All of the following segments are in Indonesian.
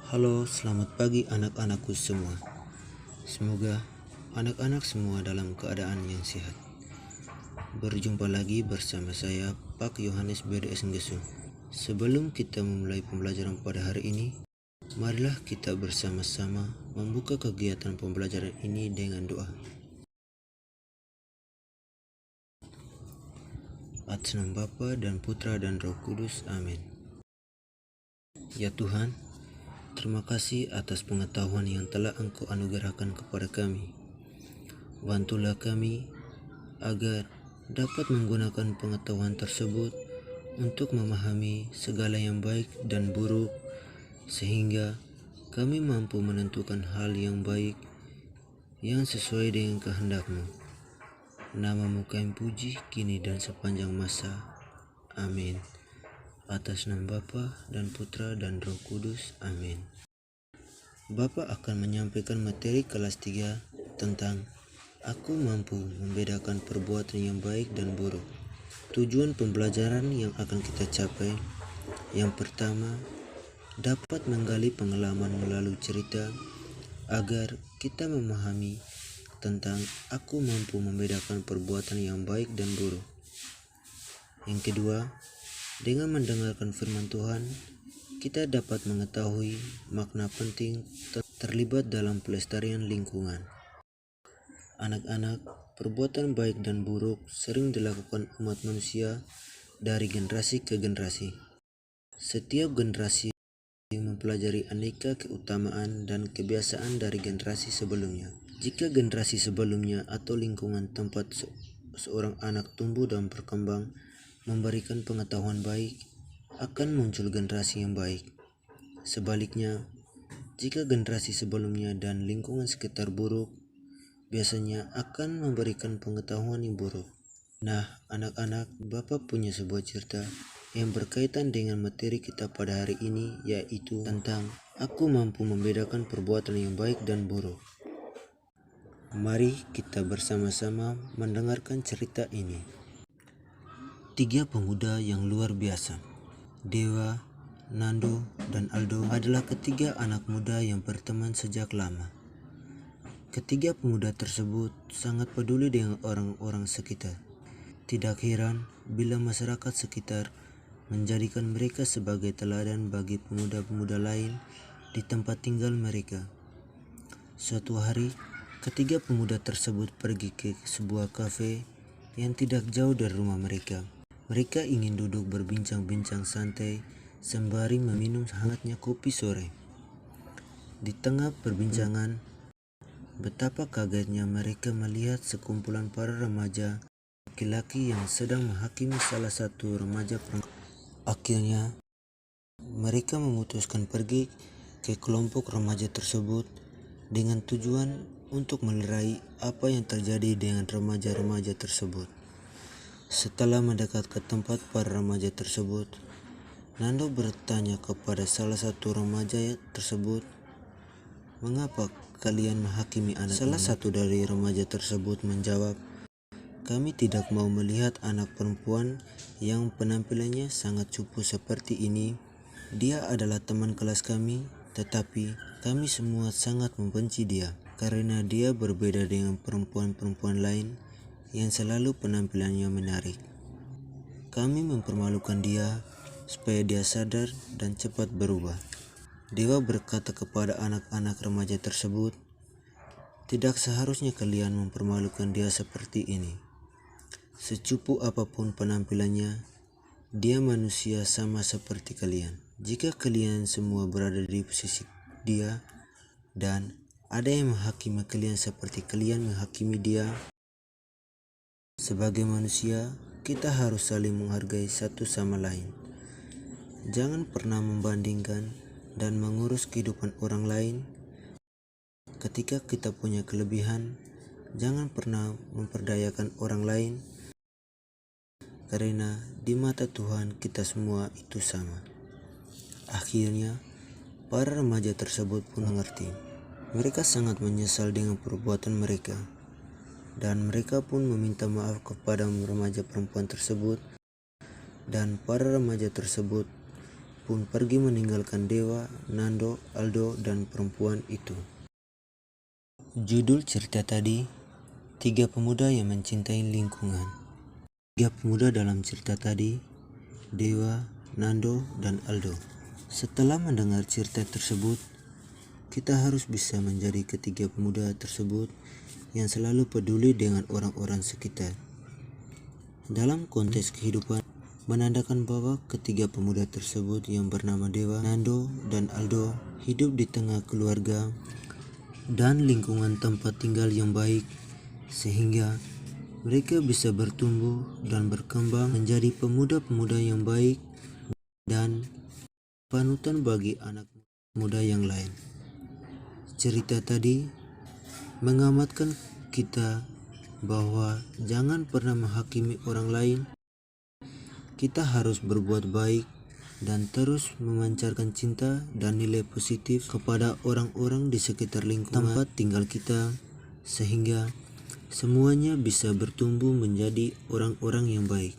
Halo, selamat pagi anak-anakku semua. Semoga anak-anak semua dalam keadaan yang sehat. Berjumpa lagi bersama saya, Pak Yohanes BDS Nggesu. Sebelum kita memulai pembelajaran pada hari ini, marilah kita bersama-sama membuka kegiatan pembelajaran ini dengan doa. Atas nama Bapa dan Putra dan Roh Kudus, amin. Ya Tuhan, terima kasih atas pengetahuan yang telah Engkau anugerahkan kepada kami. Bantulah kami agar dapat menggunakan pengetahuan tersebut untuk memahami segala yang baik dan buruk, sehingga kami mampu menentukan hal yang baik yang sesuai dengan kehendak-Mu. Nama-Mu kami puji kini dan sepanjang masa. Amin. Atas nama Bapa dan Putra dan Roh Kudus. Amin. Bapak akan menyampaikan materi kelas 3 tentang Aku mampu membedakan perbuatan yang baik dan buruk. Tujuan pembelajaran yang akan kita capai, yang pertama, dapat menggali pengalaman melalui cerita agar kita memahami tentang aku mampu membedakan perbuatan yang baik dan buruk. Yang kedua, dengan mendengarkan firman Tuhan, kita dapat mengetahui makna penting terlibat dalam pelestarian lingkungan. Anak-anak, perbuatan baik dan buruk sering dilakukan umat manusia dari generasi ke generasi. Setiap generasi mempelajari aneka keutamaan dan kebiasaan dari generasi sebelumnya. Jika generasi sebelumnya atau lingkungan tempat seorang anak tumbuh dan berkembang memberikan pengetahuan baik, akan muncul generasi yang baik. Sebaliknya, jika generasi sebelumnya dan lingkungan sekitar buruk, biasanya akan memberikan pengetahuan yang buruk. Nah, anak-anak, Bapak punya sebuah cerita yang berkaitan dengan materi kita pada hari ini, yaitu tentang aku mampu membedakan perbuatan yang baik dan buruk. Mari kita bersama-sama mendengarkan cerita ini. 3 pemuda yang luar biasa. Dewa, Nando, dan Aldo adalah ketiga anak muda yang berteman sejak lama. Ketiga pemuda tersebut sangat peduli dengan orang-orang sekitar. Tidak heran bila masyarakat sekitar menjadikan mereka sebagai teladan bagi pemuda-pemuda lain di tempat tinggal mereka. Suatu hari, ketiga pemuda tersebut pergi ke sebuah kafe yang tidak jauh dari rumah mereka. Mereka ingin duduk berbincang-bincang santai sembari meminum hangatnya kopi sore. Di tengah perbincangan, betapa kagetnya mereka melihat sekumpulan para remaja laki-laki yang sedang menghakimi salah satu remaja perempuan. Akhirnya, mereka memutuskan pergi ke kelompok remaja tersebut dengan tujuan untuk melerai apa yang terjadi dengan remaja-remaja tersebut. Setelah mendekat ke tempat para remaja tersebut, Nando bertanya kepada salah satu remaja tersebut, "Mengapa kalian menghakimi anak ini?" Salah satu dari remaja tersebut menjawab, "Kami tidak mau melihat anak perempuan yang penampilannya sangat cupu seperti ini. Dia adalah teman kelas kami, tetapi kami semua sangat membenci dia karena dia berbeda dengan perempuan-perempuan lain yang selalu penampilannya menarik. Kami mempermalukan dia supaya dia sadar dan cepat berubah." Dewa berkata kepada anak-anak remaja tersebut, "Tidak seharusnya kalian mempermalukan dia seperti ini. Secupu apapun penampilannya, dia manusia sama seperti kalian. Jika kalian semua berada di posisi dia dan ada yang menghakimi kalian seperti kalian menghakimi dia, sebagai manusia, kita harus saling menghargai satu sama lain. Jangan pernah membandingkan dan mengurus kehidupan orang lain. Ketika kita punya kelebihan, jangan pernah memperdayakan orang lain, karena di mata Tuhan kita semua itu sama." Akhirnya, para remaja tersebut pun mengerti. Mereka sangat menyesal dengan perbuatan mereka, dan mereka pun meminta maaf kepada remaja perempuan tersebut, dan para remaja tersebut pun pergi meninggalkan Dewa, Nando, Aldo, dan perempuan itu. Judul cerita tadi, 3 pemuda yang mencintai lingkungan. 3 pemuda dalam cerita tadi, Dewa, Nando, dan Aldo. Setelah mendengar cerita tersebut, kita harus bisa menjadi ketiga pemuda tersebut yang selalu peduli dengan orang-orang sekitar. Dalam konteks kehidupan, menandakan bahwa ketiga pemuda tersebut yang bernama Dewa, Nando, dan Aldo hidup di tengah keluarga dan lingkungan tempat tinggal yang baik, sehingga mereka bisa bertumbuh dan berkembang menjadi pemuda-pemuda yang baik dan panutan bagi anak muda yang lain. Cerita tadi mengamatkan kita bahwa jangan pernah menghakimi orang lain. Kita harus berbuat baik dan terus memancarkan cinta dan nilai positif kepada orang-orang di sekitar lingkungan tempat tinggal kita, sehingga semuanya bisa bertumbuh menjadi orang-orang yang baik.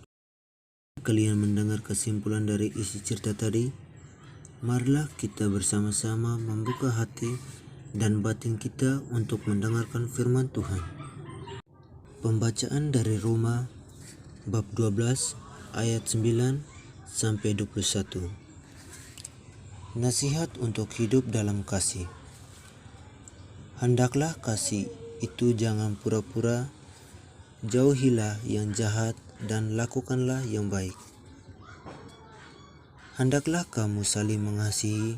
Kalian mendengar kesimpulan dari isi cerita tadi? Marilah kita bersama-sama membuka hati dan batin kita untuk mendengarkan firman Tuhan. Pembacaan dari Roma bab 12 ayat 9 sampai 21. Nasihat untuk hidup dalam kasih. Hendaklah kasih itu jangan pura-pura, jauhilah yang jahat dan lakukanlah yang baik. Hendaklah kamu saling mengasihi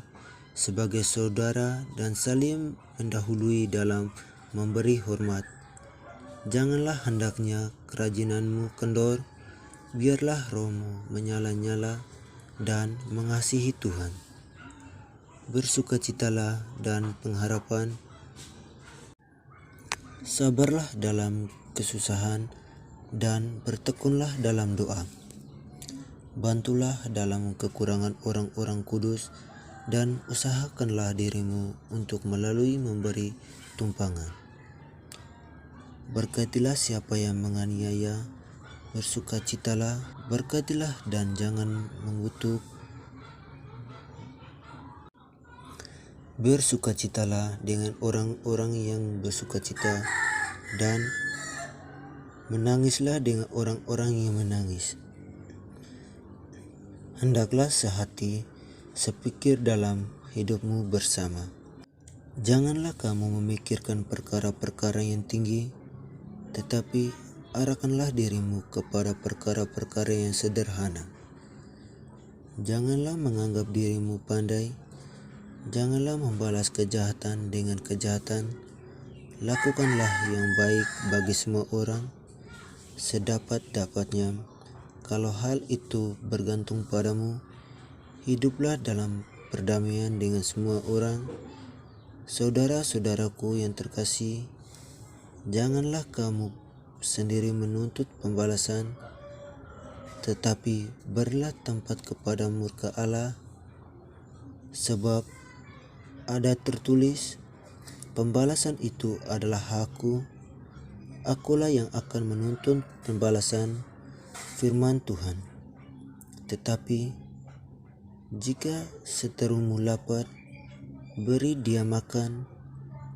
sebagai saudara dan saling mendahului dalam memberi hormat. Janganlah hendaknya kerajinanmu kendor, biarlah rohmu menyala-nyala dan mengasihi Tuhan. Bersukacitalah dan pengharapan, sabarlah dalam kesusahan dan bertekunlah dalam doa. Bantulah dalam kekurangan orang-orang kudus dan usahakanlah dirimu untuk melalui memberi tumpangan. Berkatilah siapa yang menganiaya, bersukacitalah, berkatilah dan jangan mengutuk. Bersukacitalah dengan orang-orang yang bersukacita dan menangislah dengan orang-orang yang menangis. Hendaklah sehati, sepikir dalam hidupmu bersama. Janganlah kamu memikirkan perkara-perkara yang tinggi, tetapi arahkanlah dirimu kepada perkara-perkara yang sederhana. Janganlah menganggap dirimu pandai, janganlah membalas kejahatan dengan kejahatan. Lakukanlah yang baik bagi semua orang, sedapat-dapatnya. Kalau hal itu bergantung padamu, hiduplah dalam perdamaian dengan semua orang. Saudara-saudaraku yang terkasih, janganlah kamu sendiri menuntut pembalasan, tetapi berilah tempat kepada murka Allah, sebab ada tertulis, pembalasan itu adalah hakku, akulah yang akan menuntut pembalasan, firman Tuhan. Tetapi jika seterumu lapar, beri dia makan,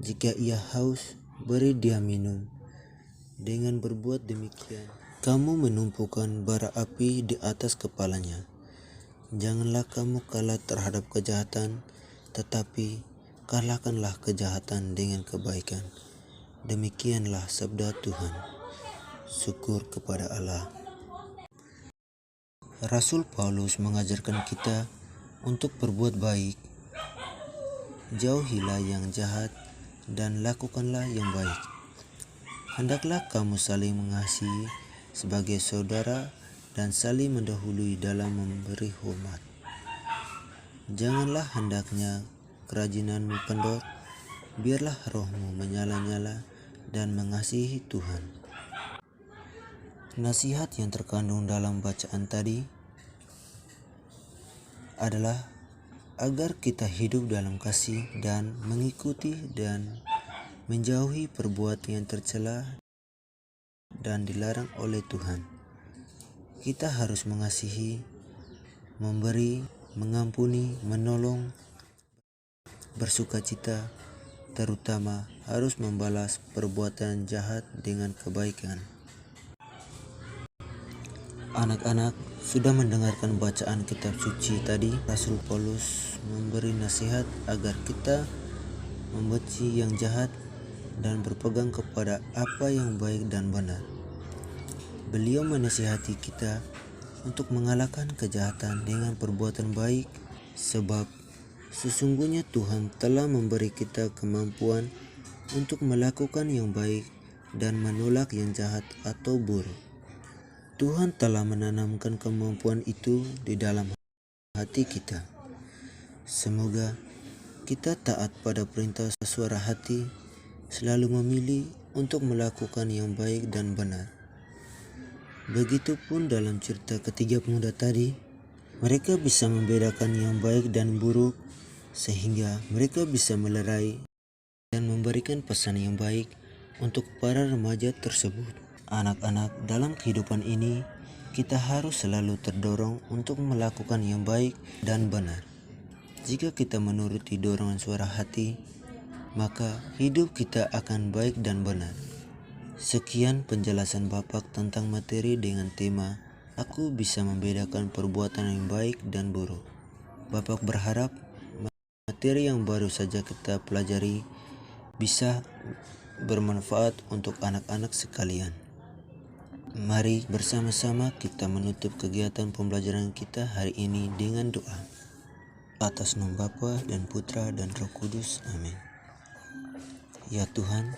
jika ia haus, beri dia minum. Dengan berbuat demikian, kamu menumpukan bara api di atas kepalanya. Janganlah kamu kalah terhadap kejahatan, tetapi kalahkanlah kejahatan dengan kebaikan. Demikianlah sabda Tuhan. Syukur kepada Allah. Rasul Paulus mengajarkan kita untuk berbuat baik. Jauhilah yang jahat dan lakukanlah yang baik. Hendaklah kamu saling mengasihi sebagai saudara dan saling mendahului dalam memberi hormat. Janganlah hendaknya kerajinanmu kendor, biarlah rohmu menyala-nyala dan mengasihi Tuhan. Nasihat yang terkandung dalam bacaan tadi adalah agar kita hidup dalam kasih dan mengikuti dan menjauhi perbuatan yang tercela dan dilarang oleh Tuhan. Kita harus mengasihi, memberi, mengampuni, menolong, bersukacita, terutama harus membalas perbuatan jahat dengan kebaikan. Anak-anak sudah mendengarkan bacaan kitab suci tadi. Rasul Paulus memberi nasihat agar kita membenci yang jahat dan berpegang kepada apa yang baik dan benar. Beliau menasihati kita untuk mengalahkan kejahatan dengan perbuatan baik, sebab sesungguhnya Tuhan telah memberi kita kemampuan untuk melakukan yang baik dan menolak yang jahat atau buruk. Tuhan telah menanamkan kemampuan itu di dalam hati kita. Semoga kita taat pada perintah suara hati, selalu memilih untuk melakukan yang baik dan benar. Begitupun dalam cerita ketiga pemuda tadi, mereka bisa membedakan yang baik dan buruk, sehingga mereka bisa melerai dan memberikan pesan yang baik untuk para remaja tersebut. Anak-anak, dalam kehidupan ini, kita harus selalu terdorong untuk melakukan yang baik dan benar. Jika kita menuruti dorongan suara hati, maka hidup kita akan baik dan benar. Sekian penjelasan Bapak tentang materi dengan tema "Aku bisa membedakan perbuatan yang baik dan buruk". Bapak berharap materi yang baru saja kita pelajari bisa bermanfaat untuk anak-anak sekalian. Mari bersama-sama kita menutup kegiatan pembelajaran kita hari ini dengan doa. Atas nama Bapa dan Putra dan Roh Kudus. Amin. Ya Tuhan,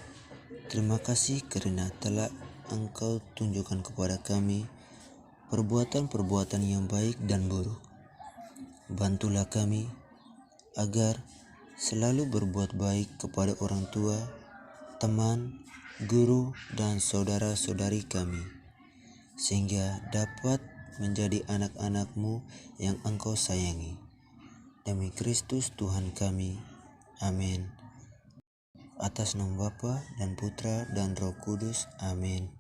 terima kasih karena telah Engkau tunjukkan kepada kami perbuatan-perbuatan yang baik dan buruk. Bantulah kami agar selalu berbuat baik kepada orang tua, teman, guru, dan saudara-saudari kami, sehingga dapat menjadi anak-anak-Mu yang Engkau sayangi. Demi Kristus Tuhan kami. Amin. Atas nama Bapa dan Putra dan Roh Kudus. Amin.